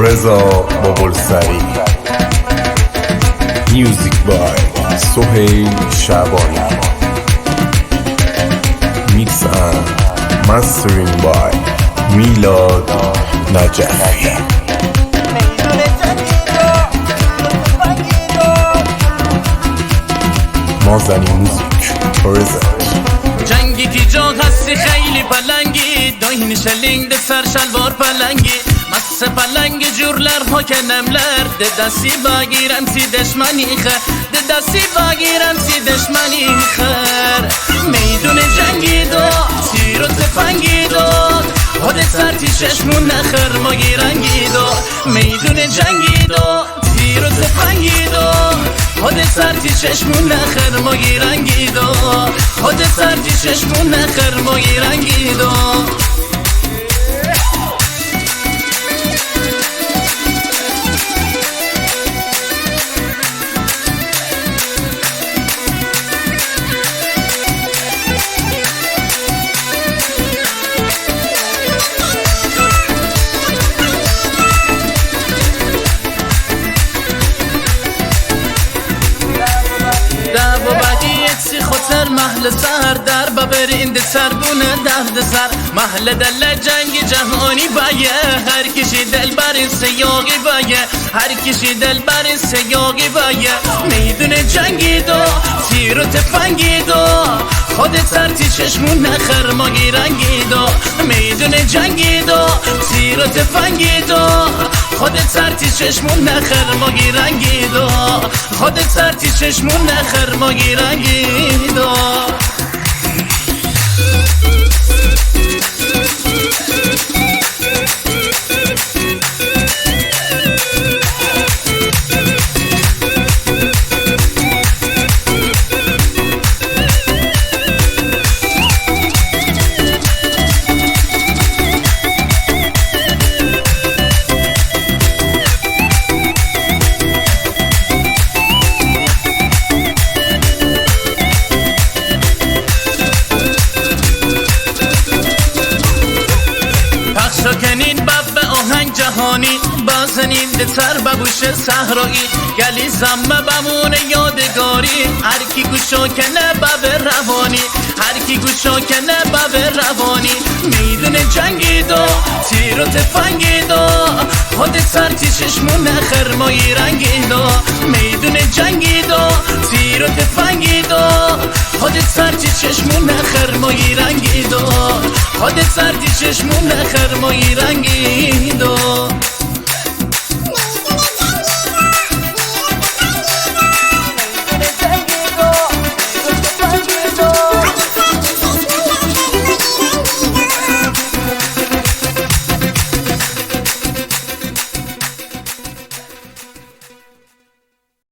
رضا بابلسری. میوزیک بای سهیل شعبانی. میکس اند مسترینگ بای میلاد نجفی. مازنی موزیک پرزنت. جنگی که جا هستی خیلی پلنگی، داین شلینگ ده سر شلوار پلنگی، مس پلنگ جورلر ها که نملر، ده دستی بگیرم سی دشمنی خر، ده دستی بگیرم سی دشمنی خر. میدون جنگی داد تیر و تفنگی داد، خود سرتی چشمون نخر ما گیرنگی داد. میدون جنگی داد تیر و تفنگی داد، خود سرتی چشمون نخر ما گیرنگی داد، خود سرتی چشمون نخر ما گیرنگی داد. محل سر در ببرین ده سر بونه درد سر، محل دل جنگ جهانی بایه، هر کشی دل بر سیاقی بایه، هر کشی دل بر سیاقی بایه. میدون جنگی دو تیر و تفنگی دو، خودت سرتی چشمون نخر ما گیرنگی دو. میدون جنگی دو تیر و تفنگی دو، خودت سرتی چشمون نخر ما گیرنگی دو، خودت سرتی چشمون نخر ما گیرنگی دو. شکنین بب آهنگ جهانی، بازنین ده سر ببوش صحرایی، گلی زمه بمونه یادگاری، هر کی گوشو کنه بب روانی، هر کی گوشو کنه بب روانی. میدون جنگی دو تیر و تفنگی دو، خودت سرتی چشمون نخر ما رنگی دو. میدون جنگی دو تیر و تفنگی دو، خودت سرتی چشمون نخر ما رنگی دو، خودت سرتی چشمون نخر ما رنگی دو.